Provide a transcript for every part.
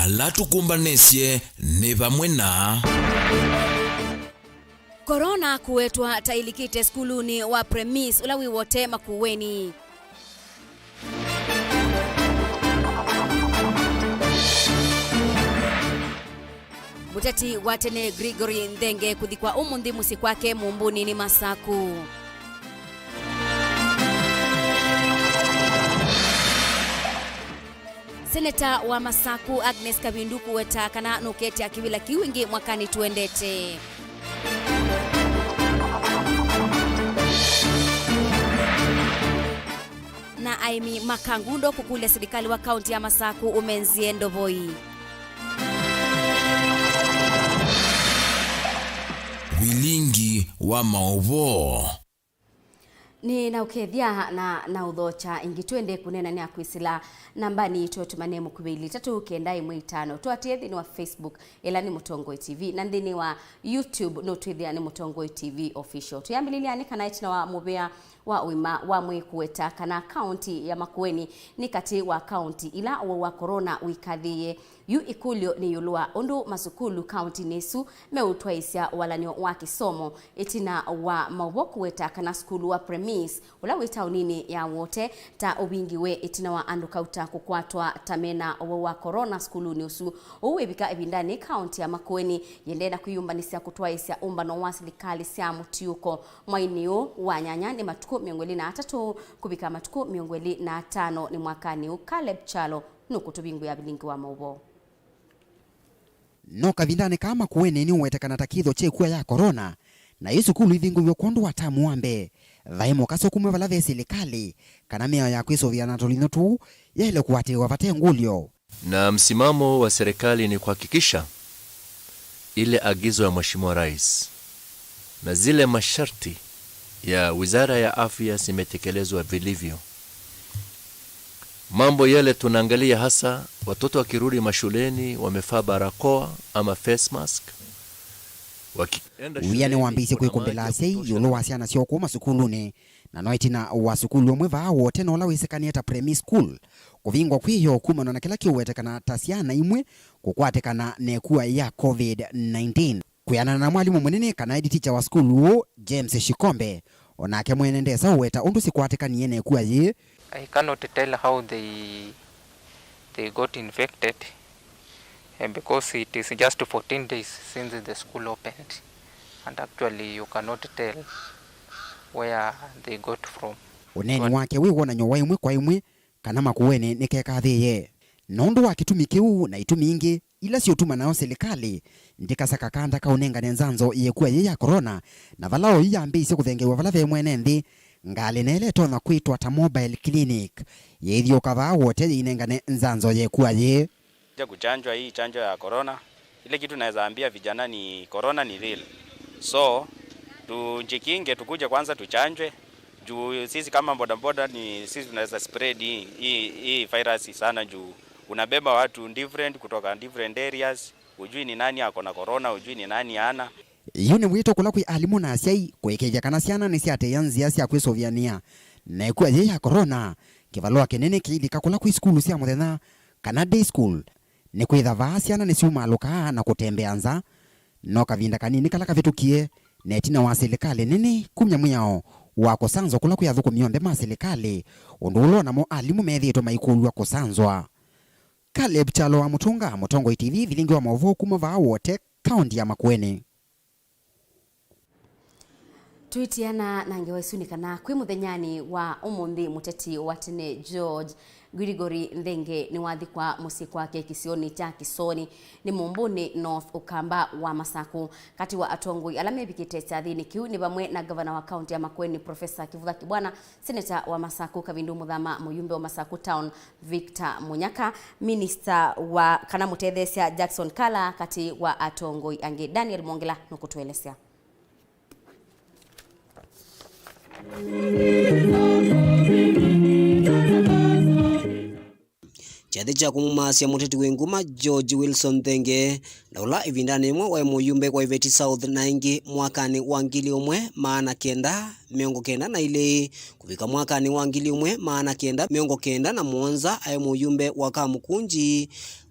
ala tukumbanesye ni vamwe na Corona kuwetwa tailikite skuluni wa premise ulawi wote makuweni. Muteti watene Gregory Ndenge kuthikwa umundi musi kwake mumbuni ni Masaku. Seneta wa Masaku Agnes Kabindu kuweta kana nuketi akivila kiwingi mwakani tuendete. Na Aimi Makangundo kukule serikali wa kaunti ya Masaku umenzie Ndovoi. Vilingi wa Mauvoo Ni na ukethia na udhocha ingi twende kunena ni akwisila nambani ito tumane mukubili 395 tuatie thini wa Facebook ila ni Mutongoi TV na thini wa YouTube no twithia ni Mutongoi TV official tuyambililia ni kana itina wa mubea wa uima wa mwikuweta kana county ya Makueni ni kati wa county ila wa corona wikathie yu ikulio ni yulua undu masukulu county nesu meutwaisya walanio wa kisomo itina wa Mauvoo kuweta kana skulu wa premise ula witaunini ya wote ta ubingiwe itina wa andu kauta kukwatwa tamena wa corona skulu niusu uwebika ebindani county ya Makueni yendena kuyumbanisya kutwaisya umbano wa serikali sya mutiuko mwainio wa nyanya ni matuku 23 kubika matuku 25 ni mwakani Caleb Chalo nukutubingu ya Vilingi wa Mauvoo. No kavindane kama kuwene ni uwetekana takitho chekua ya corona na yesu kulu ithingu yokondo watamu wambe vaimo kaso kumwe vala ve serikali kana mea ya KWISÖVIA na tolino tu yele kuwatewa vate ngulio. Na msimamo wa serikali ni kuhakikisha ile agizo ya Mheshimiwa Rais na zile masharti ya Wizara ya Afya zimetekelezwa vilivyo. Mambo yale tunaangalia hasa watoto wakirudi mashuleni wamefaa barakoa ama face mask. Uyane wambise kwikombela sei yolo wasiana sio kuma sukuluni na noitina wa sukulu mweva wote no lawisekania ta primary school kuvingwa kwiyo kuma na kila kiwetekana tasiana imwe kukwatekana nekuwa ya COVID-19 kuyana na mwalimu mwenene kana teacher wa skulu James Shikombe onake mwenendesa uweta undu sikwatekanie nekuwa ye. I cannot tell how they got infected because it is just 14 days since the school opened and actually you cannot tell where they got from. Uneni wake wiwona nyowa imwe kwa imwe kana makuwene nikekathiye nondu wakitumikeu na itumingi ila sio tuma nao serikali ndikasaka kanda kaunenga nenzanzo yekuwa ye ya corona na valao yambise kuthengewa vala ve mwene nthi ngali nele tona kwitwa ta mobile clinic yethio kava wote inengane nzanzo yekuwa ye kuchanjwa hii chanjo ya corona. Ile kitu naweza ambia vijana ni corona ni real, so tujikinge, tukuje kwanza tuchanjwe juu sisi kama bodaboda ni sisi tunaweza spread hii virus sana juu unabeba watu different kutoka different areas, ujui ni nani ako na corona, ujui ni nani ana. Yune wito kula kwi alimu na asiai kwekeja kana siana ni siate yanzi ya siya KWISÖVIA na ikuwa ye ya corona kivaloa kenene kiilika kula kwi skulu siya muthena kana day school ni kwitha vaasiana ni siuma aluka na kutembeanza no kavinda kanini kala kavitukie netina wa serikali nini kumya muyao wako sanzo kula kwi athuku miombe ma serikali undu ulona mo alimu methito maikulwa kusanzwa. Caleb Chalo wa Mutunga, Mutongoi TV, Vilingi wa Mauvoo kuma va wote kaunti ya Makueni. Tuitiana na ngewasunikana kwi muthenyani wa umundi muteti watene George Gregory Ndenge ni wathi kwa musi kwake kisioni cha Kisoni ni Mumbuni North Ukamba wa Masaku kati wa atongoi alame bikite thini kiu ni bamwe na governor wa county ya Makueni Professor Kivutha Kibwana, senator wa Masaku Kavindu Muthama, muyumbe wa Masaku Town Victor Munyaka, minister wa kana mutethesia Jackson Kala kati wa atongoi ange Daniel Mongela nukutuelesea. chathi cha kumumasya muteti w'enguma George Wilson Thenge na ula ivindani imwe wa muyumbe kwa Iveti South na ingi mwakani wa 1992 kufika mwakani wa 1997 aye muyumbe wa Kamukunji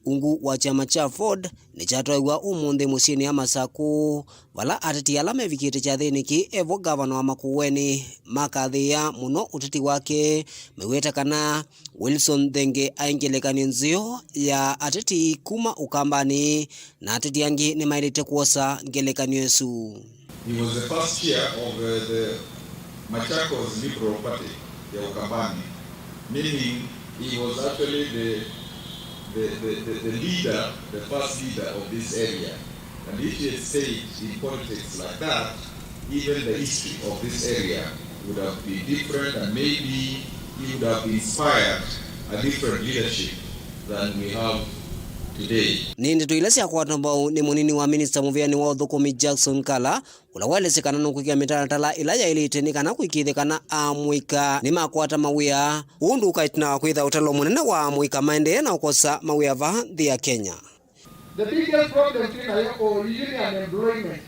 ungu wa chama cha Ford ni chatwaigwa umunthe musyini ya Masaku vala ateti ala mevikite chathiniki evo gavana wa Makueni makathia muno uteti wake meweta kana Wilson Thenge aingelekani nzio ya ateti kuma ukambani na ateti yangi ni mailite kuosa ngelekani yesu. He was the first chair of the Machakos Liberal Party, the Ukambani, meaning he was actually the leader, the first leader of this area. And if he had stayed in politics like that, even the history of this area would have been different, and maybe he would have inspired a different leadership than we have today. Nindi tuilesya kwa tambao ni munini wa Minister Muviani wa Uthukumi Jackson Kala ula walesekana nukuikia mitaratala ila ya ilitenikana kuikithikana amwika ni makwata mawia undu ukaitina kwitha utalo munene wa amwika maendeea na ukosa mawia va nthi ya Kenya. The biggest problem in Ayoko is unemployment.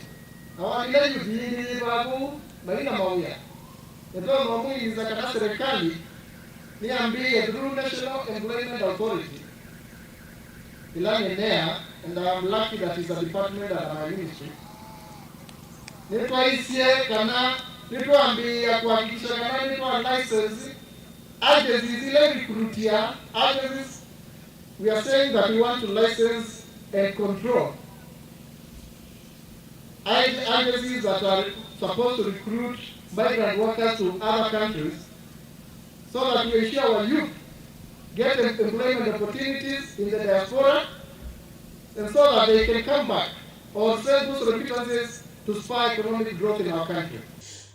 Now ila yudhiri babu maina mawia. Ndio mambo hizi za kana serikali niambie through National Employment Authority. Vilingi there, and I'm lucky that it's a department at my ministry. Nitwaisie kana nitwambia kuhakikisha kana nitwa license agencies ile recruitia agencies. We are saying that we want to license and control agencies that are supposed to recruit migrant workers to other countries, so that we ensure our youth get employment opportunities in the diaspora, and so that they can come back or send those remittances to spur economic growth in our country.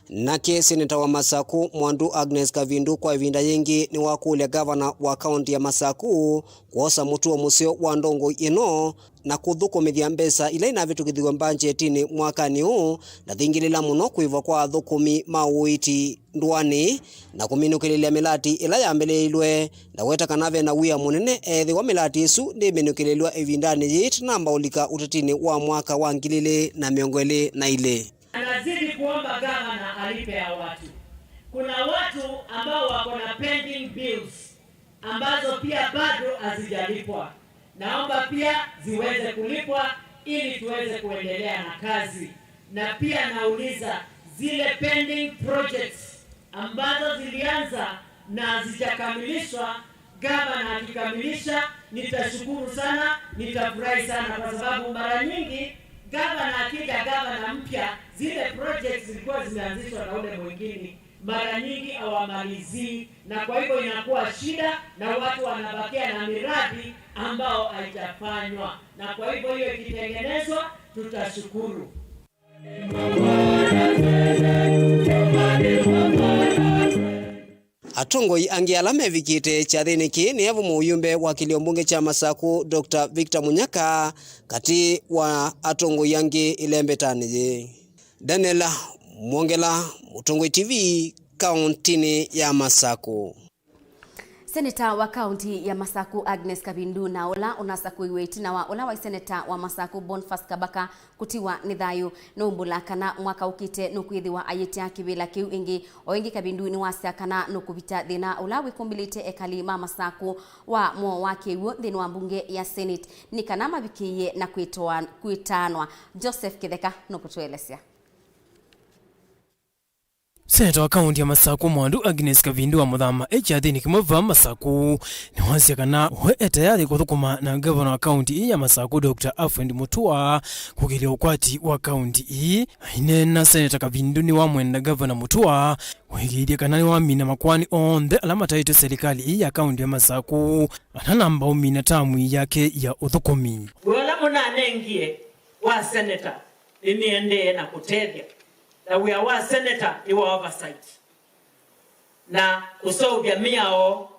Nake seneta wa Masaku Mwandu Agnes Kavindu kwa ivinda yengi ni wakulia gavana wa kaunti ya Masaku kuosa mutuo musio wa ndongo ino na kuthukumithia mbesa ila inavitukithigwa mbanjetini mwakani huu na thingilila muno kuiva kwa thukumi mauiti ndwani na kuminukililia milati ila yambeleilwe na weta kanave na wia munene ethi wa milati isu ni minukililwa ivindani yit na mbaulika utatini wa mwaka wa 2022. Anazidi kuomba gavana alipea watu. Kuna watu ambao wako na pending bills ambazo pia bado hazijalipwa. Naomba pia ziweze kulipwa ili tuweze kuendelea na kazi. Na pia nauliza zile pending projects ambazo zilianza na hazijakamilishwa, gavana akikamilisha nitashukuru sana, nitafurahi sana, kwa sababu mara nyingi gavana akija gavana mpya zile projects zilikuwa zimeanzishwa na ule mwingine mara nyingi hawamalizii, na kwa hivyo inakuwa shida na watu wanabakia na miradi ambao haijafanywa, na kwa hivyo hiyo ikitengenezwa tutashukuru. Atongoi angi alame vikite chathiniki ni evu muyumbe wa kiliombunge cha Masaku Dr. Victor Munyaka kati wa atongoi yangi ilembetani. Daniela Mwongela, Mutongoi TV, kauntini ya Masaku. Seneta wa kaunti ya Masaku Agnes Kavindu na ola unasaku iweti na wa ola wa seneta wa Masaku Boniface Kabaka kutiwa nithayu no umbula kana mwaka ukite nukwithiwa ayitia kibila kiu ingi o ingi Kavindu ni wasya kana nukubita thina ola wikumbilite ekali ma Masaku wa mo wake wo thini wa mbunge ya Senate ni kana mabikiye na kwitanwa. Joseph Kitheka nukutwelesya. Seneta wa kaunti ya Masaku Mwandu Agnes Kavindu wa muthama echathini kimova Masaku ni wasya kana we tayari kuthukuma na gavana wa kaunti ya Masaku Dr. Alfred Mutua kugilia ukwati wa kaunti hii. Inena Seneta Kavindu ni wa mwenda gavana Mutua wigilia kana ni wa mina makwani onthe alama taito serikali ya kaunti ya Masaku ananamba umina tamu yake ya uthukumi. Wala munanengie wa seneta iniende na kutethia na we are one senator ni wa oversight na kusovya miao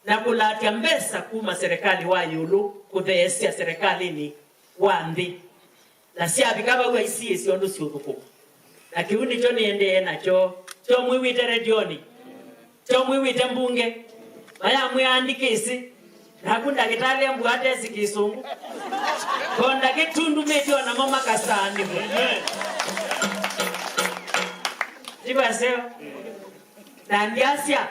na kulatia mbesa kuma serikali wa yulu kutheesia serikali ni wandhi na siabi kama uwa isi siondu siutuku na kiundi cho niende na cho mwiwite redioni cho mwiwite mbunge maya mwiandike isi nakunda kitale mbwate sikisungu konda kitundu metio na mama kasani Jibaseo na ndiasia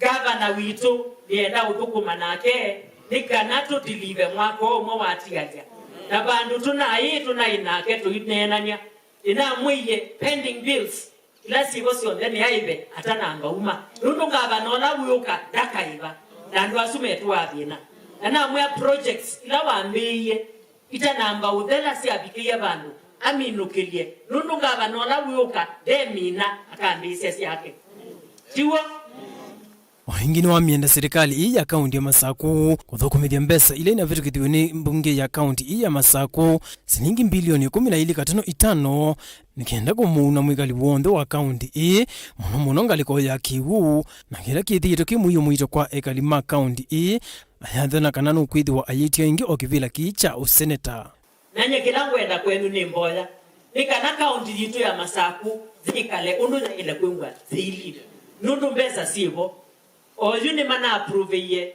gavana wito nienda uthukuma nake nikanato deliver mwako omwe watiaja na bandu tunainake tuinenania ina mwiye pending bills ila sibo sionde ni aibe atananga uma nundu gavana ola wiyuka dakaiba na ndu asumetu abina na mwe projects ila wambiye itanamba uthela si abikia bandu aminukilie nundu gavana ola wiyuka demina akambisia siake tiwo Wahingini wa mienda serikali hii ya kaunti ya Masaku kuthukumithia mbesa ile inavitukithiwe ni mbunge ya kaunti hii ya Masaku silingi bilioni 12.5 nikienda kumuna mwikali wonthe wa kaunti hii muno ngaliko ya Kiwu na kila kithito kimwiyo mwito kwa ekalima kaunti hii ayathana kana nukwithwa ayitio ingi okivila kicha useneta nanye kilangu enda kwenu ni mboya nikana kaunti yitu ya Masaku zikale undu na ile kwingwa zili nundu mbesa sibo oyuni mana approve ye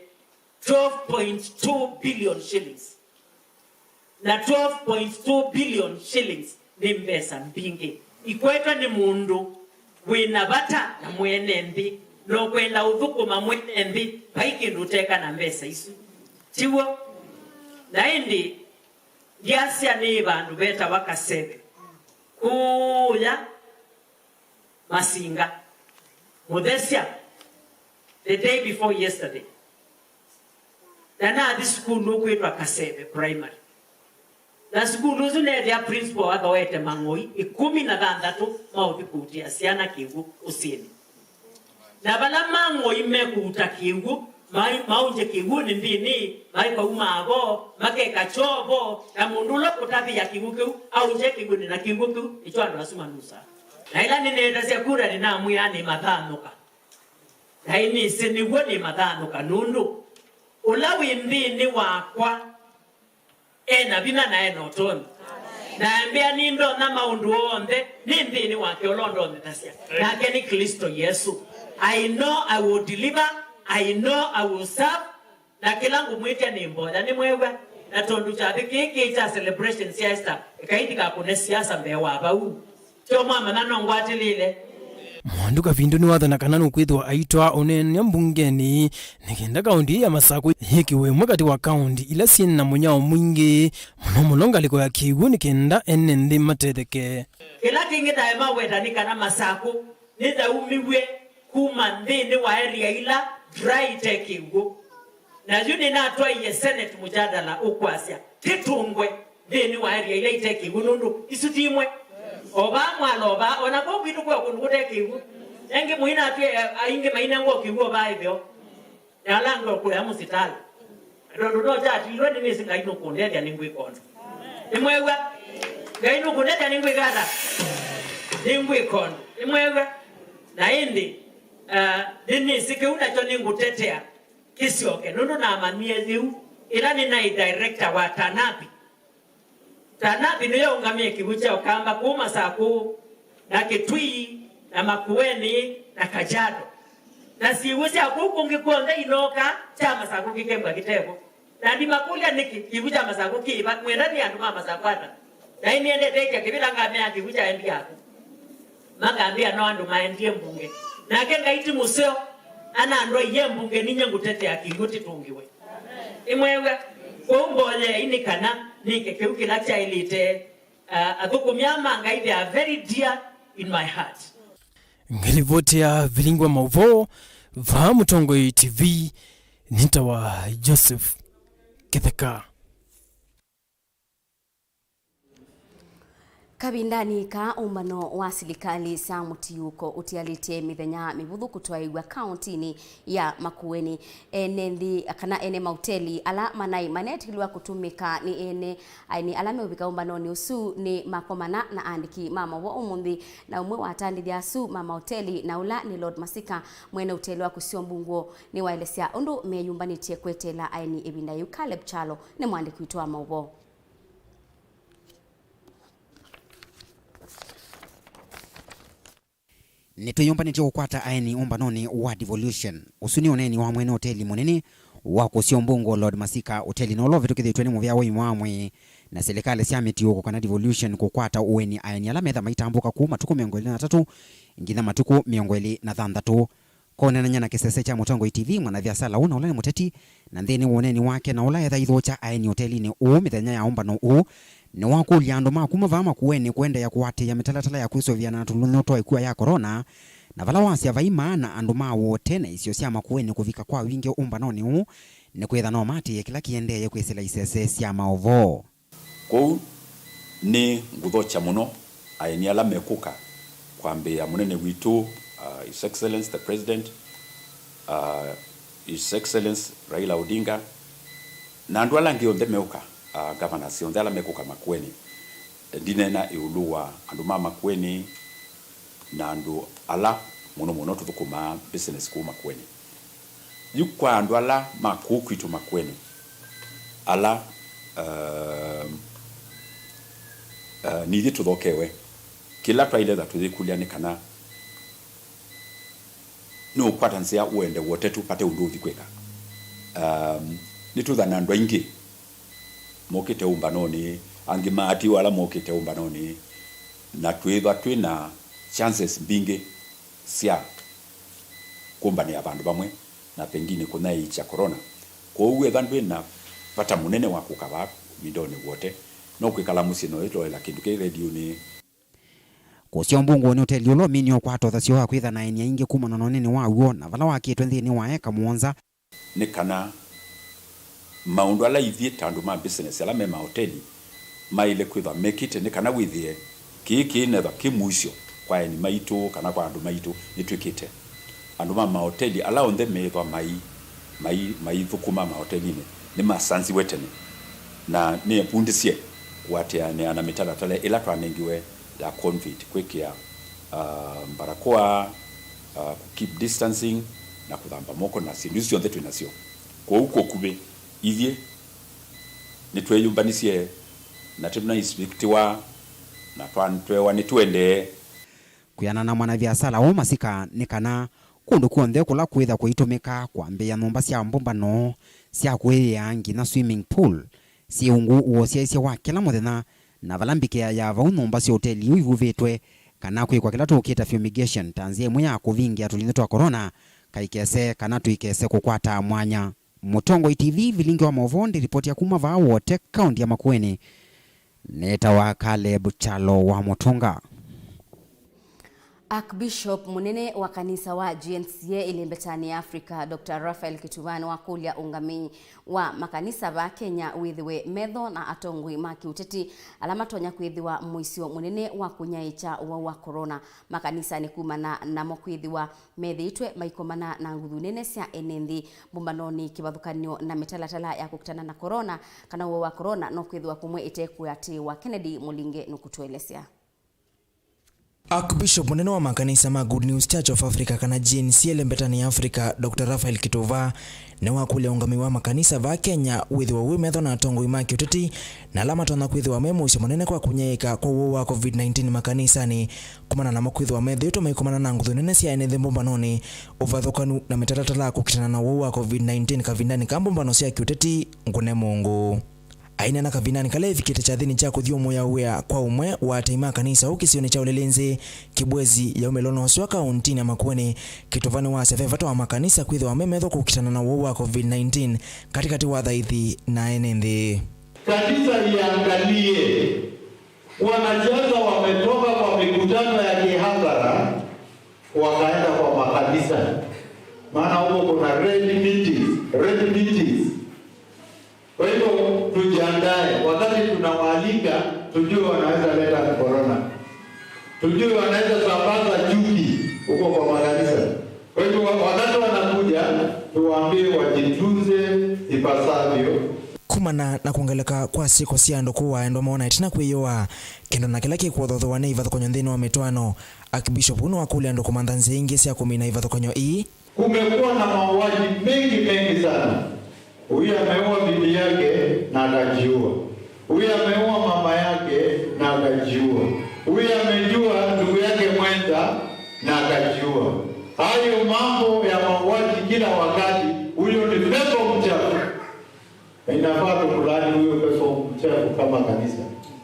12.2 billion shillings na 12.2 billion shillings ni mbesa mpingi ikwetwa ni mundu wina bata na mwenembi no kwenda uthukuma mwenembi paikindu teka na mbesa isu tiwo na indi ndiasia ni bandu beta wakasebe kuya Masinga Muthesia the day before yesterday. Dana this school no kwetwa Kasebe primary. Na school uzu ne dia principal athawete mangoi 16 mautikuti asiana Kivu usini. Na bala mangoi mekuta Kivu maunje Kivu ni ndini mai kwa umabo make kachobo na mundulo kutabi ya Kivu au nje Kivu na Kivu icho ndo asuma nusa. Na ila nenda sia kura ni na muyani mathanuka. Haini siniwo ni mathano kanundu ulawi mbini wakwa ena bina na enotoni na ambia nindo na maundu onde ni mbini wake olondo onde tasia na keni Kristo Yesu I know I will deliver I know I will serve na kilangu mwite ni mboja ni mwewe na tondu chathi kiki cha celebration siesta ikaidika kune siasa mbewa abau tio mama nanongwati lile Mwandu Kavindu ni wathana kana nukwithwa aitwa onene mbungeni nikienda kaunti ya Masaku hikiwe mwakati wa kaunti ila sina munyao mwingi muno ngaliko ya Kiwu nikienda ene nthi matetheke kila kingi daima wedani kana Masaku ni daumiwe kuma nthini wa area ila dry te Kiwu na yuni natwa ye senate mujadala ukwasia titungwe nthini wa area ila ite Kiwu nundu isutimwe oba mwaloba onako bitu kwa kunukute Kiwu enge muina pia ainge maina ngo Kiwu oba hivyo yalango kwa musitali ndo jati lodi misi ngaino kundedia ningwi kondo imwewe ngaino kundedia ningwi gata ningwi kondo imwewe na indi nini sikiuna cho ningu tetea kisioke nundu na amamie ziu ila nina director wa Tanabi niyo ungamie Kivucha ukamba kuma Saku na Kitui na Makueni na Kajado na siwezi akuku ngikonde inoka chama Saku kikembwa kitego na ndi makulia niki Kivucha Masaku kiba mwenda ni andu mama Sakwata na ini ende teja kibila ngamea Kivucha endi yako magambia no andu maendie mbunge na kenga iti museo ana ando ye mbunge ninye ngutete ya Kivuti tungiwe imwewe kumbole ini kana nike keuki lacha ilite athukumia manga they are very dear in my heart. Ngilivoti ya Vilingwa Mauvoo va Mutongoi TV nitawa Joseph Kitheka. Kabindani ka umbano wa silikali sa mutiuko utialite mithenya mibuthu kutwaigwa kauntini ya Makueni enendi kana ene mauteli ala manai manetilwa kutumika ni ene aini alame ubika umbano ni usu ni makomana na andiki mama wa umundi na umwe watandithia su mama hoteli na ula ni Lord Masika mwene hoteli wa kusio mbunguo ni waelesia undu meyumbanitie kwetela aini ebinda yu Caleb Chalo ni mwandiki witwa Mauvoo. Nituyumbanitye gukwata aeni umbanoni wa devolution usuni oneni wa mwene hoteli munene wako sio mbungo Lord Masika hoteli no love tukithitwe ni muvya woi mwamwe na serikali cia mitio kana devolution kukwata uweni ayani ala metha maitambuka kuma tuku 23 ngitha matuku 26 kone na nyana kisese cha Mutongo TV mwana vya sala una ula ni muteti na ndeni woneni wake na ula etha ithocha ayani hoteli ni mithenya ya omba no ni wakulia andu makuma vama kuweni kwenda ya kuwate ya mitalatala ya KWISÖVIA na tuluno toa ikuwa ya corona na vala wasia vaima na andu WOTE na isio cia makuweni kuvika kwa wingi umba noni ni kwetha no mati kila kiendeye kwisila isese cia Mauvoo kou ni nguthocha muno ayani ala mekuka kwambia munene witu His Excellency the President, His Excellency Raila Odinga na andu ala ngio meuka governor sionde ala mekuka makueni ndinena iulua andu makueni na andu ala muno tuthukuma business ku makueni yukwa andu ala makukwitu makueni ala nithi tuthokewe kila twaile that tuthikulia ni kana no kwatansia uende wote tupate unduthi kweka nituthana andu aingi mokite umbanoni angimati wala mokite umbanoni na twitha twina chances mbingi cia kumbani abandu bamwe na pengine kuna icha corona kwa uwe thandu na pata munene wa kukaba mindoni wote no kwikala musino ito la kindu ke radio ni kusio mbungo ni hoteli ulo minio kwa totha sio akwitha na enia ingi kuma na nonene waguo na vala wakitwe nthini wa eka muonza ni kana maundu ala ithie tandu ma business ala me ma hoteli maile kwitha mekite ni kana withie kiki netha kimucio kwa eni maitu kana kwa andu maitu nitwikite andu ma hoteli ala onthe methwa mai thukuma ma hoteli ni masanzi wetene na ni pundisie watia ne ana mitalatale ila twanengiwe ya COVID kwekia barakoa keep distancing na kuthamba moko na sindusio ndetu inasio kwa huko kube ithie nitweyumbanisie na tuna inspectiwa na twantwewa nitwende kuyana na mwana vya sala Masika ni kana kundu kuonthe kula kwitha kuitumika kwambia nyumba cia mbumbano cia kwia ngina swimming pool siungu uosia wa kila muthenya na valambike ya vau nyumba cia hoteli ivuvitwe kana kwikwa kila tukita fumigation tanzia imwe ya kuvingia tulinze twa corona kaikese kana tuikese kukwata mwanya Mutongo TV Vilingi wa Mauvoo ripoti ya kuma va WOTE kaunti ya Makueni neta wa Caleb Chalo wa Mutonga. Archbishop munene wa kanisa wa GNCA ilembetani Africa Dr. Raphael Kituvani wa kulia ungami wa makanisa ba Kenya withiwe metho na atongwi makiuteti alamatonya kwithiwa muisio munene wa kunyaicha wa corona makanisa ni kumana na mokwithiwa methitwe maikomana na nguthu nene cia enendi mumbanoni kibathukanio na mitalatala ya kukutana na corona kana wa corona no kwithiwa kumwe iteku ati wa Kennedy Mulinge nukutuelesea. Archbishop munene wa makanisa ma Good News Church of Africa kana GNCA lembetani Africa Dr. Raphael Kituvani ne wakulia ungami wa makanisa va Kenya withiwa wimetho na atongo imaki uteti na alama tona kwithiwa memuisio munene kwa kunyeika kwa uo wa COVID-19 makanisani kumana na makwithiwa methito maikumana na nguthu nene cia ene thimbumbano uvathukanu na mitalatala kukitana na uo wa COVID-19 kavindani kambumbano cia kiuteti ngune Mungu aina na kavinani kale vikite cha thini cha kuthio moya wea kwa umwe wa taima kanisa ukisioni cha ulelenze kibwezi ya umelono oswa kaunti ya Makueni Kituvani wa sevevato wa makanisa kwithiwa memetho kukitana na uo wa COVID-19 katikati wa thaithi na enende. Kanisa liangalie wanasiasa wametoka kwa mikutano ya kihadhara wakaenda kwa makanisa, maana huko kuna red meetings. Kwa hivyo tujiandae wakati tunawaalika, tujue wanaweza leta corona, tujue wanaweza sambaza chuki huko kwa makanisa. Kwa hivyo wakati wanakuja tuwaambie wajitunze ipasavyo. Kumana na kuongeleka kwa siku siando kuwa endo maona itina kuiyoa kendo na kila kikuothotho wane ivathukonyo nthini wa mitwano Archbishop uno wakuli ando kumanthanzi ingi cia kumina ivathukonyo ii. Kumekuwa na mauaji mengi sana. Huyu ameua bibi yake na akajiua. Huyu ameua mama yake na akajiua. Huyu amejua ndugu yake mwenza na akajiua. Hayo mambo ya mauaji kila wakati huyo ni pepo mchafu. Inafaa tukulani huyo pepo mchafu kama kanisa.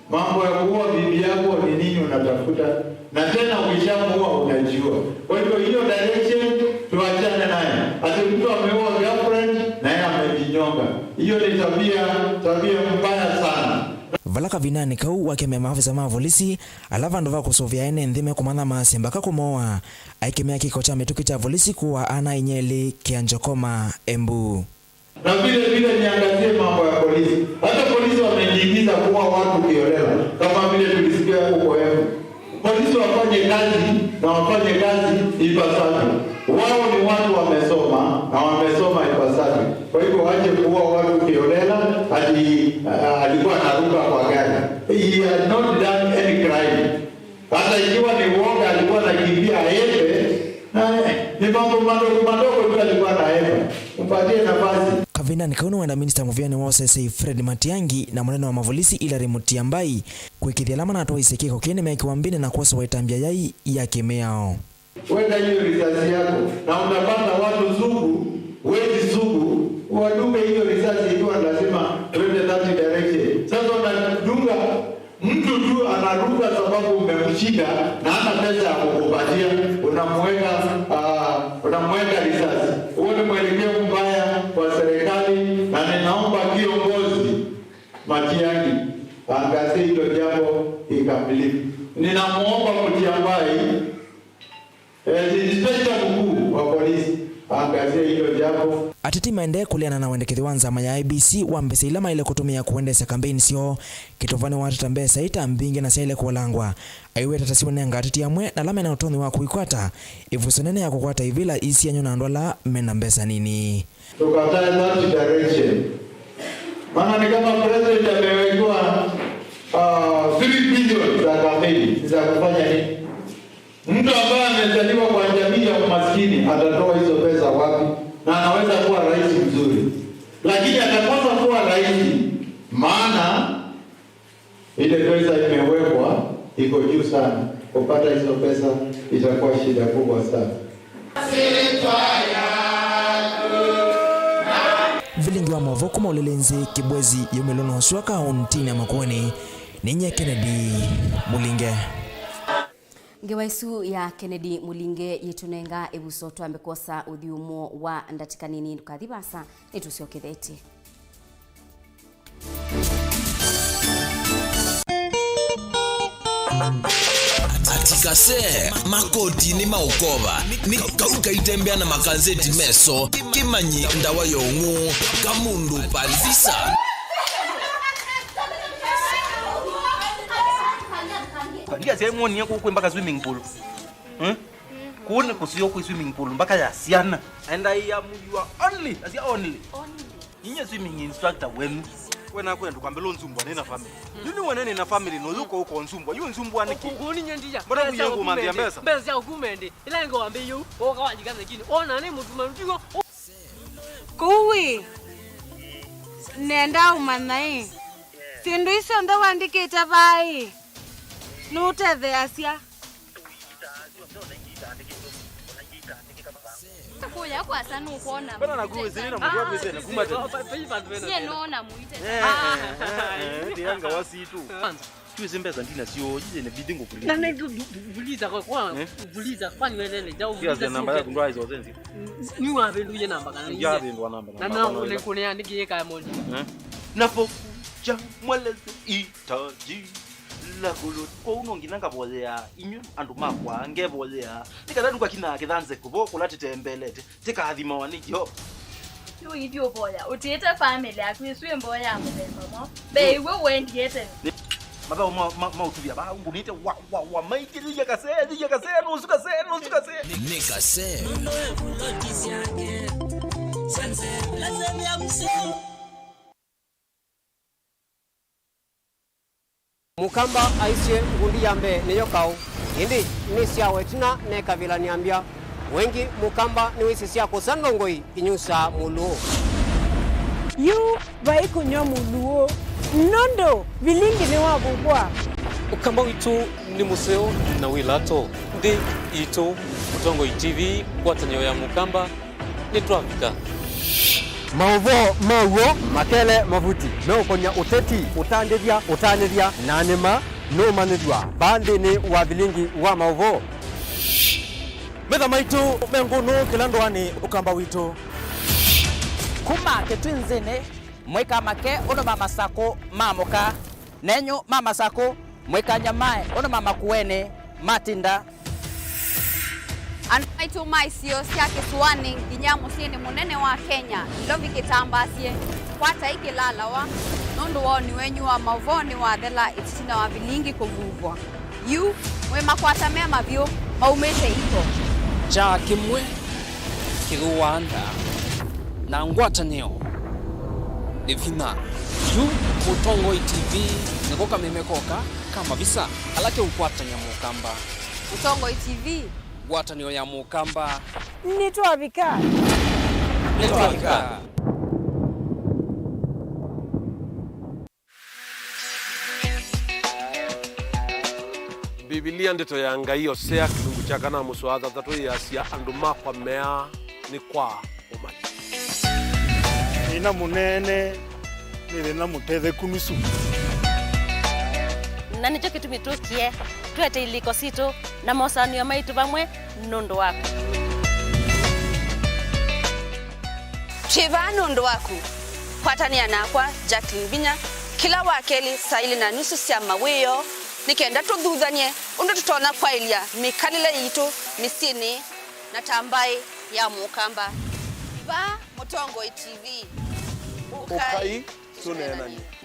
Mambo ya kuua bibi yako ni nini unatafuta? Na tena ukishamuua unajua. Kwa hivyo hiyo direction tuachane naye. Ati mtu ameua girlfriend na yeye amejinyonga. Hiyo ni tabia mbaya sana. Valaka vinani kau wakemea maafisa ma polisi alava ndova kusovia ene ndhime kumana masemba kakumoa aikemea kiko cha mituki cha polisi kuwa ana inyeli kianjokoma Embu. Na vile niangazie mambo ya polisi. Hata polisi wamejiingiza kuwa watu kiolela kama vile tulisikia huko Embu. Polisi wafanye kazi na wafanye kazi ipasavyo. Wao ni watu wamesoma na wamesoma ipasavyo. Kwa hivyo waje kuua watu kiolela hadi alikuwa anaruka kwa gari. He had not done any crime. Hata ikiwa ni uoga alikuwa anakimbia aende na ni mambo madogo tu alikuwa anaenda. Mpatie nafasi. Kavina nikaona wenda minister muviani wa OSSA Fred Matiang'i na mwanene wa mavolisi Hilary Mutyambai kwikithia alama na atoa isekeko kene mekiwambine na kuosa waitambia yai ya kemeao. Wenda hiyo risasi yako na unapata watu sugu, wezi sugu, wadunge hiyo risasi ikiwa lazima twende that direction. Sasa unadunga mtu tu anaruka sababu umemshika na hana pesa ya kukupatia, unamweka risasi. Huo ni mwelekeo mbaya kwa serikali na ninaomba kiongozi Matiang'i angazie hilo jambo kikamilifu. Ninamuomba Mutyambai inspector mkuu wa polisi angazie hilo jambo. Atiti maende kuliana na wendekethi wanzama ya IBC wambese ilama ile kutumia kuendesha kampeni sio kitovani wa tatambe saita mbinge na saile kuolangwa aiwe tatasiwa nenga atiti amwe na lame na utoni wa kuikwata ivusonene ya kukwata ivila isi ya nyona ndola mena mbesa nini tukatae that direction. Maana ni kama president amewekwa 3 billion za kampeni za kufanya nini? Mtu ambaye amezaliwa kwa jamii ya umaskini atatoa hizo pesa wapi? Na anaweza kuwa rais mzuri, lakini atakosa kuwa rais maana ile pesa imewekwa iko juu sana. Kupata hizo pesa itakuwa shida kubwa sana. Vilingi wa Mauvoo kuma ulilenzi kibwezi yumelono swaka ontini ya makoni ninye Kennedy Mulinge. Ngewaisu ya Kennedy Mulinge yitunenga ebusoto amekosa udhiumo wa ndatikanini ndukathibasa nitusioketheti. Atikase makoti ni maukova ni kauka itembea na makanzeti meso kimanyi ndawa yongu kamundu palvisa. Ndia sehemu ni yako mpaka swimming pool. Kuone kusio kwa swimming pool mpaka ya siana. And I am your only, as your only. Ninyi swimming instructor wenu. Wena kwenda kwambela Nzumbwa nena family. Yuni wanene na family no yuko huko Nzumbwa. Yu Nzumbwa niki. Ngoni nyandija. Mbona kuyangu mambia mbesa? Mbesa ya kumende. Ila ngo ambe yu. Oka wajika zekini. Ona ne mutu mandigo. Kuwi. Nenda umanai. Sindu iso ndo wandikita bai. Nute theasia. Kuya kwa sana ukona. Bana na kuwe zilina mwa kwese na kumate. Ye naona muite. Ndianga wasitu. Tuwe mbeza ndina sio jije ne bidingo kulia. Na buliza kwa buliza fani welele jau. Kia namba yako ndo hizo zenzi. Ni wapi nduye namba kana? Ya ndo namba. Na ule kone andike kaya moja. Napo ja mweleze itaji la kulo kwa unonginanga bolea inyu andu makwa ngebolea tikadadu kwa kina kithanze kubo kulati tembelete tika hathima wanijo yo idio boya utieta family akwiswe mboya mubemba mo be we wendiete maba ma utubia ba ngunite wa maikili kase no suka se nikase Mukamba aisye ngundi yambe neyo kau indi nisya wetina ne kabila niambia wengi mukamba ni wisisya kusangongoi inyusa muluo yu vai kunyo muluo nondo Vilingi ni wabugwa ukamba witu ni museo na wilato ndi ito Mutongo TV kwa tanyo ya mukamba ni Twafika. Mauvoo makele mavuti no konya uteti utandithia na nima no manithwa bandini wa Vilingi wa Mauvoo metha maitu mengunu kilandwani ukamba witu kuma ketwinzene mweka make ono mama sako mamoka nenyo mama sako mweka nyamae ono mama kuene matinda Anaitu maisio sia Kisuani nginya musini munene wa Kenya lovi kitambasie kwata ikilala wa nundu woni wenyu wa Mauvoo wa thela itina wa Vilingi kuvuvwa yu we makwata mema vyo maumete ito cha kimwe kiruanda na ngwatanio evina yu Mutongo TV nikoka memekoka kama visa alake ukwata nyamukamba Mutongo TV ngwatanio ya mukamba nitwavika Biblia ndito ya ngai osea kilungu cha kana muswatha tatu ya sia andu makwa mea ni kwa umali ina munene nile na muthethe kunusu na nicho kitu mitukie twete iliko sito na mosanio maitu bamwe nondo wako Chiva nondo wako kwatania nakwa JACKLINE binya kila wakeli saili na nusu sia maweyo nikenda tudhuthanie undu tutona kwailia mikalile yitu misini na tambai ya mukamba ba Mutongo TV ukai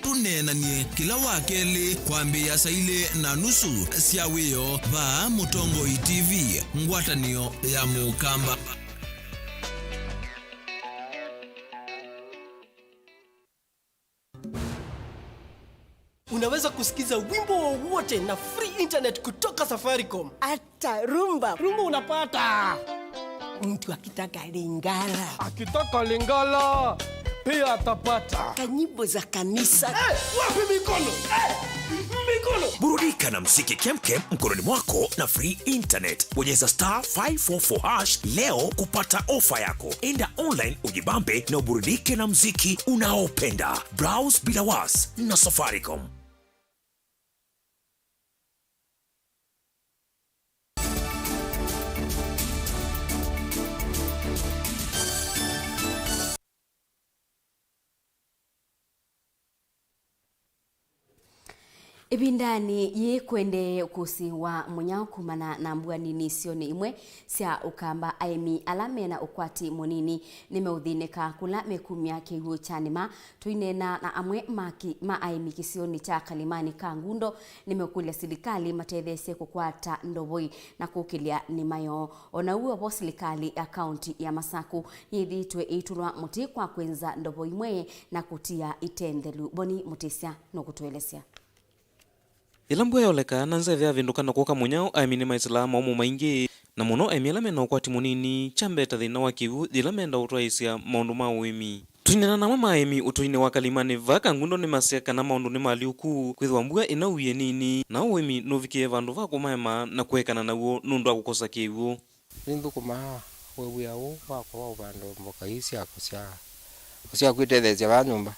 tunenanie kila wakeli kwambia saile na nusu sia weyo ba Mutongo TV ngwatanio ya mukamba. Unaweza kusikiza wimbo wowote na free internet kutoka Safaricom. Hata rumba unapata. Mtu akitaka Lingala pia atapata. Kanyimbo za kanisa. Wapi mikono? Mikono. Burudika na muziki kemkem mkononi mwako na free internet. Bonyeza *544# leo kupata ofa yako. Enda online ujibambe na uburudike na muziki unaopenda. Browse bila was na Safaricom. Ibindani ye kwende kusi wa munyao kumana na mbwani nisioni imwe sia ukamba aimi alamena ukwati munini nimeudhineka kula mekumya kihuo chanima tuinena na amwe ma aimi kisioni cha Kalimani Kangundo nimekulia silikali matethese kukwata ndoboi na kukilia nimayo ona uwe bo silikali akaunti ya Masaku yithitwe itulwa muti kwa kwenza ndoboi mwe na kutia itendelu boni mutisia no kutuelesea Ilambu yoleka nanze vya vindukana kwa munyao aimini maislamu omu maingi na muno aimilame na ukwati munini chambeta dhina wakivu dhilamenda utaisia maundu mawimi. Tuinena na mama aimi utuine wa Kalimani vaka ngundo ni maseka na maundu ni maliuku kwithwa mbuga inauye nini na uwimi novikie vandu vako maema na kuekana na uo nundu akukosa kivu. Nindu kumaa wewe yao wako wa vandu mboka hisi yako sia kwitethezia va nyumba.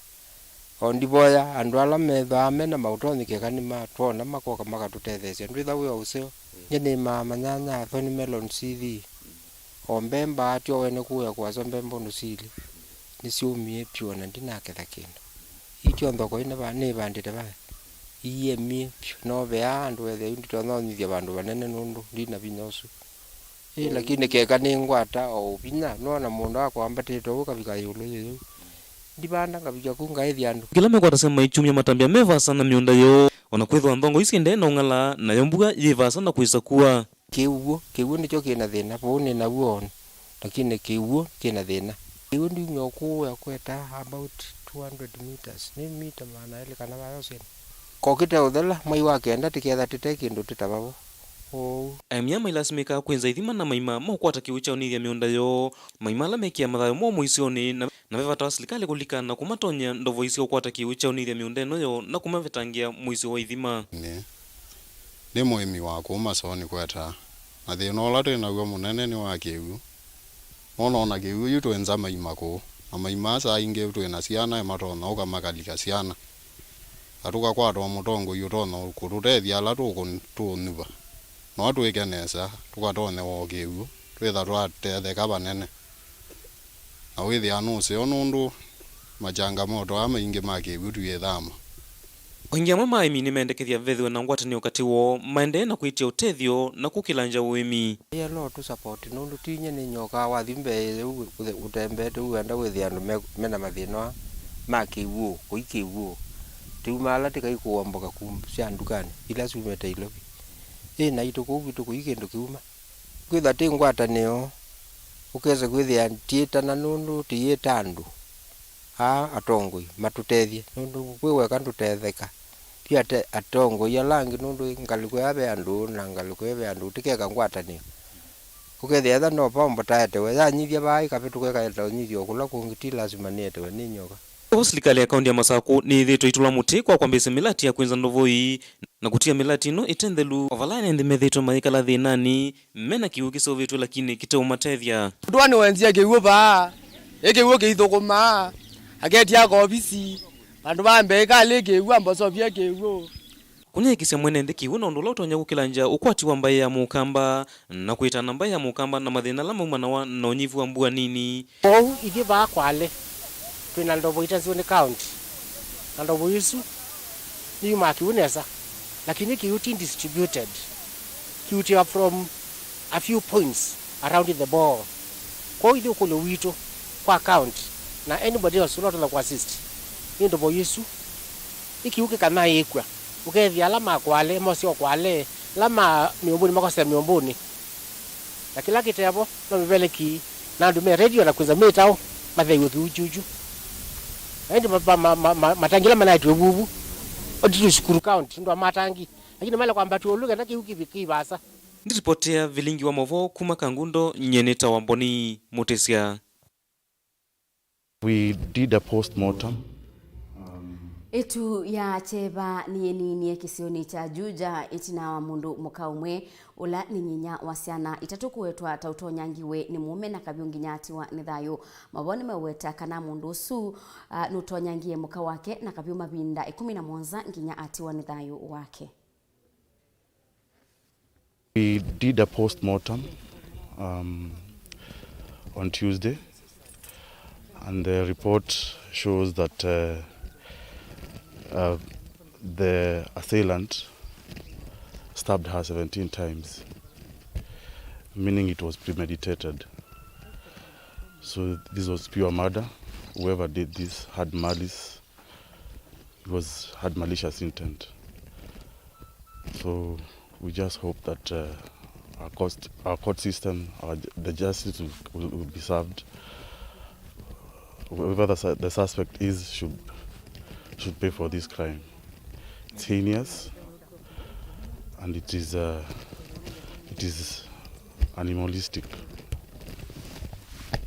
Ondiboya andu ala methame na mautonike ni matwona makoka makatutethesia ndwitha uyo usio nyene manyanya thoni melon seed ombemba atio wene kuya kwa zombembo nusili nisiumie pyo na ndinaketha kindu itio thoko ine ba ne bandite ba iye mie no bea andu ethe ndito thonithia bandu banene nundu ndina binyosu lakini keka ni ngwata o binya no na mundu akwambatite ukabika yulu yu dibanda ngabija kunga ethiandu kila mekwata sema ichumya matambia mevasa na miunda yo onakwithwa ndongo iskende na ungala na yombuga yivasa na kuisa kuwa kiuo nicho kina thina bone na uone lakini kiuo kina thina kiuo ndi nyoku ya kweta about 200 meters ni mita maana ile kana bayo sen kokite uthela mai wake enda tiketha titeke ndo titababo Aimia mailasimika kwenza ithima na maima mokwata kiucha unithia miunda yo maima la mekia mathayo mo muisioni na vevata silikali kulikana kumatonya ndovo isio kwata kiucha unithia miunda no yo na kumavetangia muisi wa ithima ni muimi wako masoni kweta na thina ola twina guo munene ni wa kiu ona kiu yu twenza maima ko amaimasa inge twina ciana matona ukamakaliga ciana atuka kwatwa mutongo yutona kurutethia ala tukunuva no twikenesa tukatone wokiu twitha twatetheka banene na withia nuse onundu machangamoto amaingi makiu twithama Wengi amwe maimi ni mendekethia vethwe na ngwatanio kati wo maende na kuitia utethio na kukilanja uimi. No tu support nundu tinye ni nyoka wathimbe utembete uenda withia andu mena mathina makiu kuikiu tiumala tikaikuomboka cia ndukani ila ciumete ilovi na ituku ikindu kiuma kwitha ti ngwatanio ukeze kwithia tiita na nundu tiita andu atongoi matutethie nundu kwiweka ndutetheka pia atongoi alangi nundu ngaliko yabe andu na ngaliko yabe andu tikeka ngwatanio ukethia etha no pombo taetewe yanyithia bai kapetuke kaeta nyithio kula kungiti lazima nietewe ni nyoka. Serikali ya kaunti ya Masako ni thito itula muti kwa kwambisa milati ya kwinza ndovoi na kutia milati no itendelu overline ndi methito maikala thinani mena kiuki sovitu lakini kitau matethia ndwani wenzia kiuo ba ekiuo kiithukuma agetia ko ofisi bandu bambe kale kiuo amboso bia kiuo kunyekisya mwene ndi kiuo na ndola utonya kukilanja ukwati wa mbai ya mukamba na kuita namba ya mukamba na mathina la mumana wa na unyivu wa mbua nini ithi ba kwale twina ndovo itazione county na ndovo isu ni makiunesa lakini kiuti distributed kiuti are from a few points around the ball kwa hiyo kule wito kwa county na anybody else not to assist ni ndovo isu ikiuke kana yekwa ukethia alama kwale mosio kwale lama miomboni makose miomboni na kila kitebo no mveleki na ndume radio na kuza metao matheyo kiujuju ende matangila manaitu bubu oditu shukuru county ndo matangi lakini mala kwamba tuoluga na kiuki basa ndiripotea Vilingi wa Mauvoo kuma Kangundo nyeneta wa Mboni Mutesia. We did a post-mortem. Itu ya cheba ni kisioni cha Juja itina wa mundu mukaumwe ula ni nyinya wasiana itatukuwetwa tautonyangiwe ni mume na kabyungi nyati wa nithayo maboni meweta kana mundu su nutonyangie muka wake na kabyuma binda 11 nginya ati wa nithayo wake. We did a post-mortem on Tuesday and the report shows that the assailant stabbed her 17 times, meaning it was premeditated. So this was pure murder. Whoever did this had malice, had malicious intent. So we just hope that our court system, the justice will be served. Whoever the suspect is should pay for this crime. It's heinous, and it is animalistic.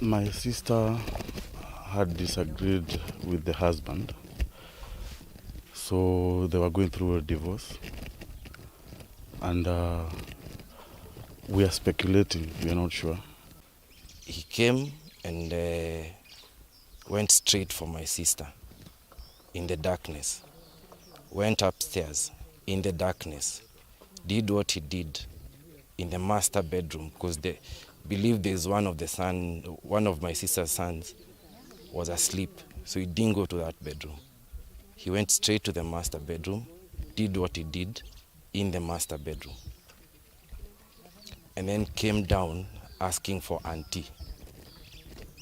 My sister had disagreed with the husband, so they were going through a divorce, and we are speculating, we are not sure. He came and went straight for my sister in the darkness, went upstairs in the darkness, did what he did in the master bedroom, because they believe there's one of my sister's sons was asleep, so he didn't go to that bedroom. He went straight to the master bedroom, did what he did in the master bedroom, and then came down asking for auntie.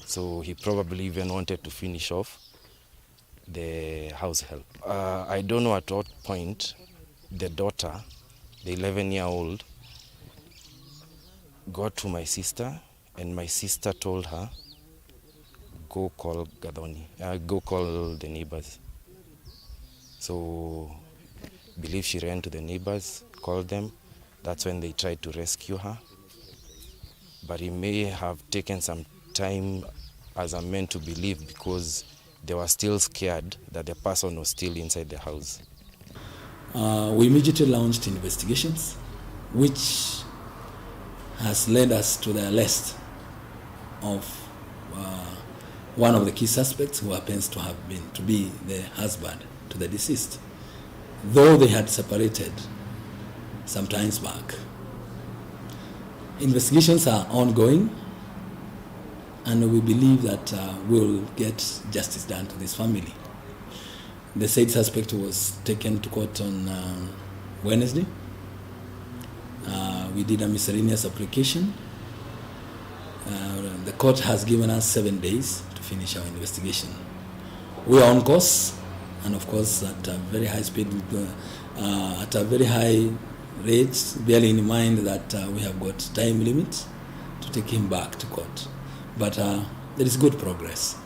So he probably even wanted to finish off the house help. I don't know at what point the daughter, the 11-year-old, got to my sister, and my sister told her, go call Gadoni, go call the neighbors. So I believe she ran to the neighbors, called them. That's when they tried to rescue her. But it may have taken some time, as I'm meant to believe, because they were still scared that the person was still inside the house. We immediately launched investigations, which has led us to the arrest of one of the key suspects who happens to be the husband to the deceased, though they had separated some times back. Investigations are ongoing, and we believe that we'll get justice done to this family. The said suspect was taken to court on Wednesday. We did a miscellaneous application. The court has given us 7 days to finish our investigation. We are on course, and of course at a very high speed, at a very high rate, bearing in mind that we have got time limit to take him back to court. But there is good progress,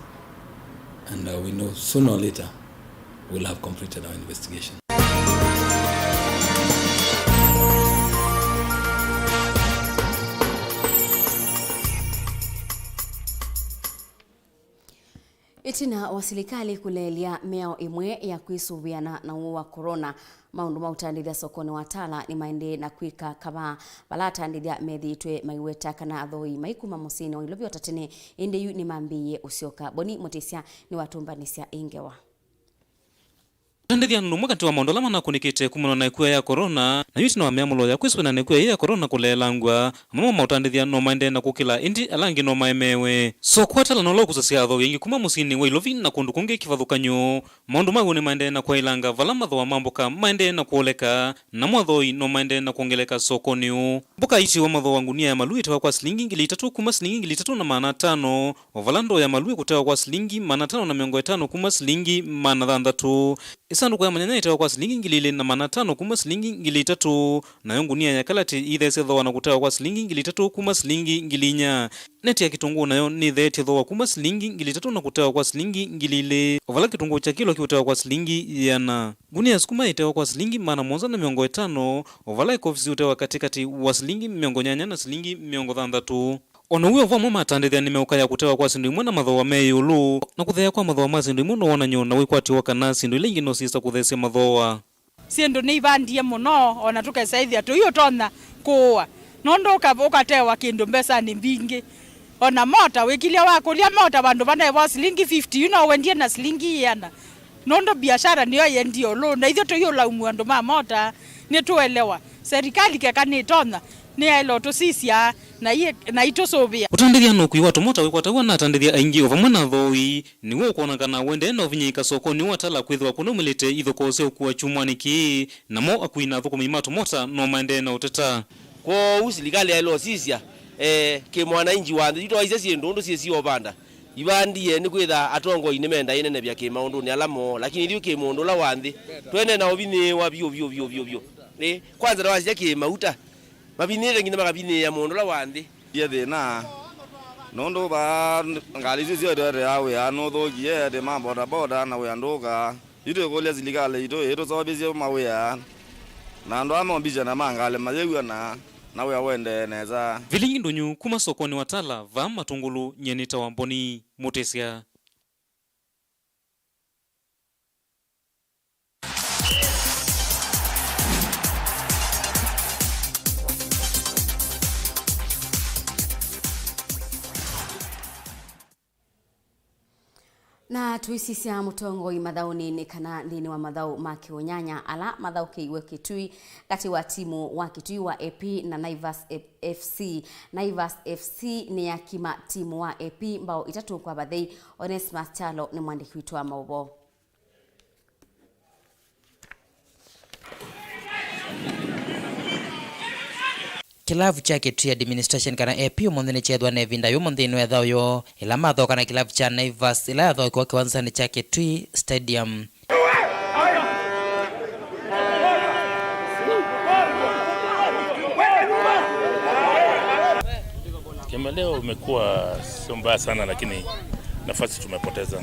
and we know sooner or later we'll have completed our investigation. Itina wasilikali kulelia meo imwe ya KWISØVIA na uwa corona maundu mautandithia sokoni watala ni maende na kwika kama balatandithia methitwe maiweta kana athoi maikuma musini wa ilovyo tatene inde yu ni mambiye usioka boni mutisia ni watumbanisia ingewa. Tandithia numu kati wa maundola mana kunikite kumuna na ikuya ya corona na yuti na wameamulo ya KWISØVIA na ikuya ya corona kulelangwa mama mautandithia no maende na kukila indi alangi no maemewe so kwatala no lo kusasia atho yengi kuma musini wa ilovi na kundu kungi kivathukanyo maundu magu ni maende na kwa ilanga vala matho wa mamboka maende na kuoleka na mwathoi no maende na kuongeleka sokoni mboka iti wa matho wangu ya malui itawa kwa shilingi 3 kuma shilingi 3.5 wavalando ya malui kutewa kwa shilingi 5.5 kuma shilingi 6 isanduku ya manyanya itawa kwa shilingi 2.5 kuma shilingi 3 na yongunia ya kalati ithe setho wana kutewa kwa shilingi 3 kuma shilingi 4 neti ya kitunguu nayo ni the tetho kuma shilingi 3 na kutewa kwa shilingi 2 ovala kitunguu cha kilo kiutewa kwa shilingi 1 gunia sukuma itawa kwa shilingi 1.5 ovala ikofisi utewa katikati wa shilingi 8 na shilingi 6 ono uyo vwa mama tandithia ni meuka ya kutewa kwa sindu imwe na matho wa meyulu na kuthea kwa matho wa masindu imwe no wona nyona wikwatiwa kana sindu ile ingino sisa kuthesia mathoa sindu ni ibandie muno ona tukesaithia tu iyo tona kuwa nondo ukatewa kindu mbesa ni mbingi ona mota wikilia wakulia mota bandu bana wa shilingi 50 you know wendie na shilingi 100 nondo biashara niyo yendio lo na ithio to yo laumu andu ma mota ni tuelewa serikali kekani tona ni elo to sisia na itoSØVIA utandithia no kuiwa tomota wikwatawa na tandithia aingi ovamwe na thoi niwo kuona kana wende no vinyika sokoni watala kwithwa kuno milite ithoko cio kuwa chumwaniki namo akuina thoko mimato mota no maende na uteta ko usilikali elo sisia ke mwana inji wande ito aise sindu ndo sisi obanda ibandie ni kwitha atongo inemenda inene bya ke maundu ni alamo lakini rio ke mundu la wande twene na obini wa bio kwanza na wasia ke mauta mabinire ngine makabine ya mundu la wande ye thina nondo ba ngali zizio de awe ya no thogie de mambo boda na we andoka ito ko lezi ligale ito so bizio mawe ya na ndo amobija na mangale mayewa na we awende neza Vilingi ndunyu kuma sokoni watala va matungulu nyenita wa mboni mutesia na tuisisia mutongo imathauni ni kana ndini wa mathau ma kiunyanya ala mathau kiiwe kitui kati wa timu wa kitui wa AP na Naivas FC. Naivas FC ni yakima timu wa AP mbao 3 kwa bathei. Onesmus Chalo ni mwandiki wetu wa Mauvoo. Kilavu cha Kitui administration kana AP umondhini chedwa na evinda umondhini wethao yo ila matho kana kilavu cha Naivas ila yatho kwa kiwanzani cha Kitui Stadium. Kama leo umekuwa sio mbaya sana lakini nafasi tumepoteza.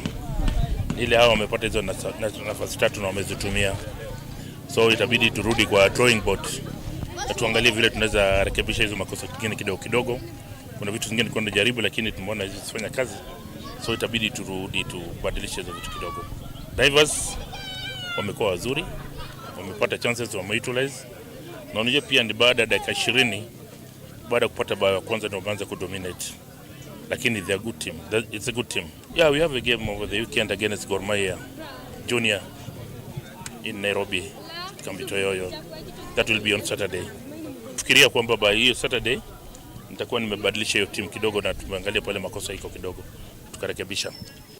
Ile hao wamepoteza nafasi 3 na wamezitumia. So itabidi turudi kwa drawing board. Tuangalie vile tunaweza rekebisha hizo makosa kidogo. Kuna vitu vingine kwenda jaribu lakini tumeona zisifanya kazi. So itabidi turudi tubadilishe hizo vitu kidogo. Divers wamekuwa wazuri. Wamepata chances wameutilize. Na unajua pia ni baada ya dakika 20 baada kupata bao ya kwanza ndio waanza kudominate. Lakini they are good team. It's a good team. Yeah, we have a game over the weekend against Gor Mahia Junior in Nairobi, Kambi Toyoyo. That will be on Saturday. Fikiria kwamba by hiyo Saturday nitakuwa nimebadilisha hiyo timu kidogo na tumeangalia pale makosa iko kidogo tukarekebisha.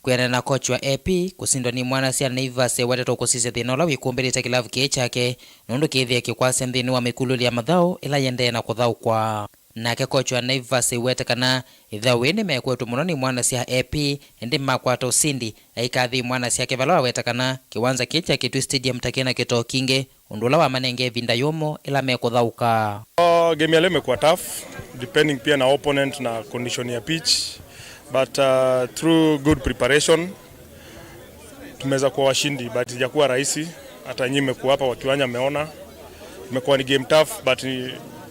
Kwena na coach wa AP kusindwa ni mwana cia Naivas watatu kusise thina la wikumbirite kilavu kiechake nondo kithia kikwase mthini wa mikululia mathao ila yende na kuthau kwa nake coach wa Naivas wetekana ithau ene mekwetu muno ni mwana cia AP ndi makwata usindi aikathi mwana cia kivalo wetekana kiwanza kicha kitu stadium takena kito kinge undula wa manenge vinda yomo ila mekuthauka. Game ya leo imekuwa tough depending pia na opponent na condition ya pitch, but through good preparation tumeweza kuwa washindi, but hajakuwa rahisi. Hata nyinyi mmekuwa hapa wa kiwanja mmeona imekuwa ni game tough, but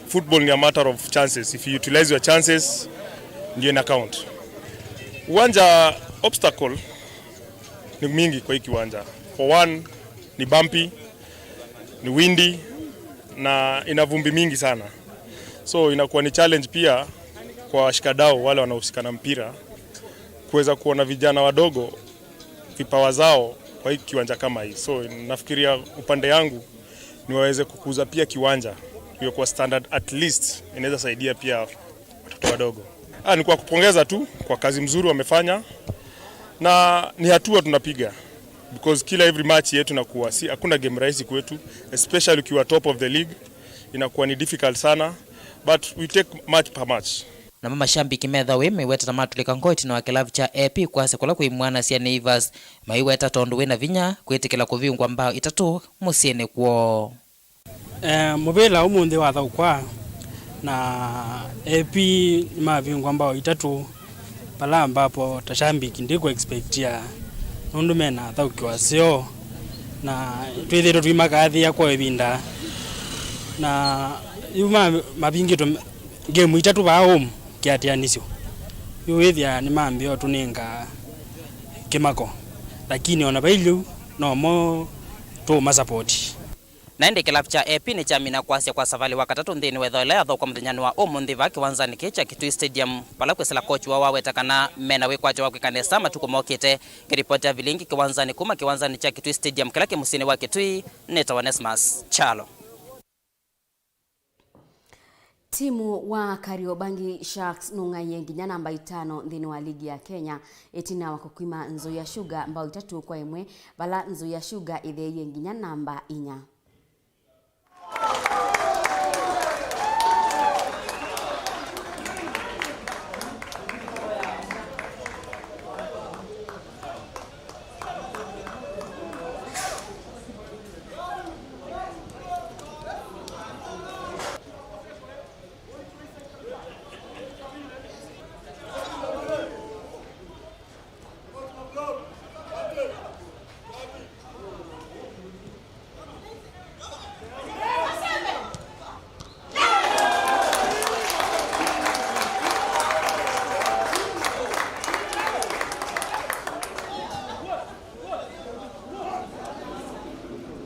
football ni a matter of chances. If you utilize your chances ndio ina count. Uwanja obstacle ni mingi kwa hii kiwanja. For one ni bumpy, ni windy na ina vumbi mingi sana. So inakuwa ni challenge pia kwa washikadau wale wanaohusika na mpira kuweza kuona vijana wadogo vipawa zao kwa hii kiwanja kama hii. So nafikiria upande yangu ni waweze kukuza pia kiwanja hiyo kwa standard, at least inaweza saidia pia watoto wadogo. Ni kwa kupongeza tu kwa kazi mzuri wamefanya, na ni hatua tunapiga because kila every match yetu inakuwa si hakuna game rahisi kwetu, especially ukiwa top of the league inakuwa ni difficult sana, but we take match per match. Na mama shambiki metha weme weta tamatulika ngoti na wakilavu cha AP kwase kula kuimwana cia Naivas maiweta tondu wena vinya kwitikila kuvingwa mbao itatu musiene kwo. Mubela umundi wa thukwa na AP mavingwa mbao itatu pala ambapo tashambiki ndiko expectia nundu mena thaukiwa sio na twithiro twimakathi ya kwa ebinda na yuma mabingito game itatu ba home kiatianisho yuwithia ni mambio tuninga kimako lakini ona bailu no mo to masupport naende kilafu cha AP ni chamina kwasia kwa savali wakatatu nthini wethoile atho kwa mthenyani wa umundi va kiwanzani kicha Kitui Stadium pala kwesela coach wa wawetakana mena wikwacho wakikanesa matuko mokite kiripoti ya Vilingi kiwanzani kuma kiwanzani cha Kitui Stadium kila kimusini wa Kitui neta Onesmus Chalo. Timu wa Kariobangi Sharks nung'aiye nginya namba 5 nthini wa ligi ya Kenya etina wakukwima Nzoia Sugar mbao 3-1 bala Nzoia Sugar itheiye nginya namba 4.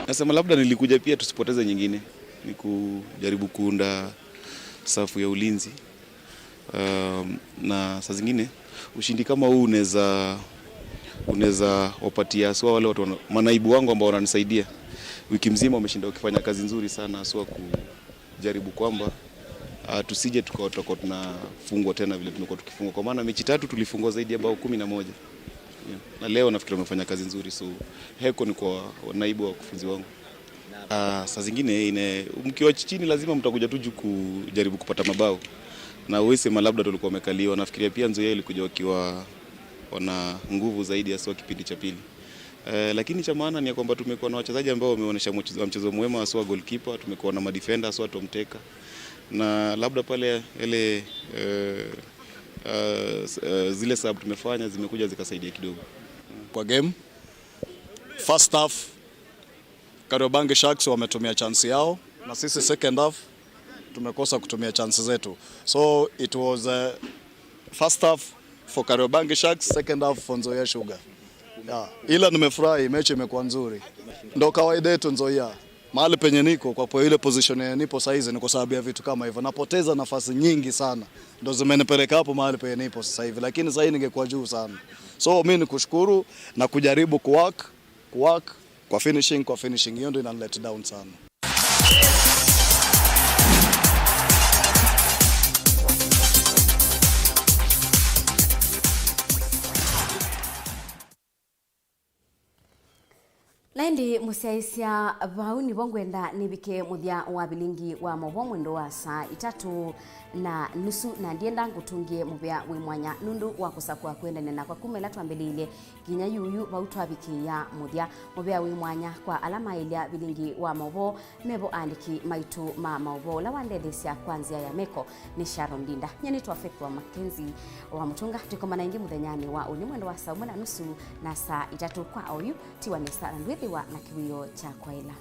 Nasema labda nilikuja pia tusipoteze nyingine, ni kujaribu kuunda safu ya ulinzi. Na saa zingine ushindi kama huu unaweza wapatia aswa wale watu manaibu wangu ambao wananisaidia. Wiki mzima wameshinda wakifanya kazi nzuri sana aswa kujaribu kwamba tusije tukawa tunafungwa tena vile tumekuwa tukifungwa, kwa maana mechi 3 tulifungwa zaidi ya bao 11. Na leo nafikiri wamefanya kazi nzuri, so heko ni kwa naibu wa kufunzi wangu. Saa zingine mkiwa chini lazima mtakuja tu kujaribu kupata mabao, na uwesema labda tulikuwa wamekaliwa. Nafikiria pia Nzoia ilikuja wakiwa wana nguvu zaidi hasa kipindi cha pili. Lakini cha maana ni kwamba tumekuwa na wachezaji ambao wameonyesha mchezo mwema, hasa goalkeeper, tumekuwa na madefender hasa Tomteka, na labda pale ile zile sub tumefanya zimekuja zikasaidia kidogo kwa game. First half Kariobangi Sharks wametumia chance yao, na sisi second half tumekosa kutumia chance zetu. So it was first half for Kariobangi Sharks, second half for Nzoia Sugar. Ila nimefurahi, mechi imekuwa nzuri. Ndio kawaida yetu Nzoia. mahali penye niko kwa ile position yenye nipo saizi ni kwa sababu ya vitu kama hivyo. Napoteza nafasi nyingi sana ndio zimenipeleka hapo mahali penye nipo sasa hivi, lakini sasa hivi ningekuwa juu sana. So mimi nikushukuru na kujaribu kuwork kwa finishing hiyo ndio ina let down sana. Naindi musiaisia vauni bongwenda nibike muthia wa Vilingi wa Mauvoo mwendo wa saa 3:30 na ndienda ngutungie mubea wi mwanya nundu wa kusakwa kwendane na kwa kumela twambelilie ginya yuyu bautwabikia muthia mubea wi mwanya kwa alama ilia Vilingi wa Mauvoo mebo andiki maitu ma Mauvoo la wandethesia kwanzia ya meko ni Sharon Dinda nyeni twafekwa Mackenzie wa mutunga tukomana ingi muthenyani wa uni mwendo wa saa 1:30 na saa 3 kwa oyu tiwa ni Sara Ndwithi wa na kiwio cha kwaila.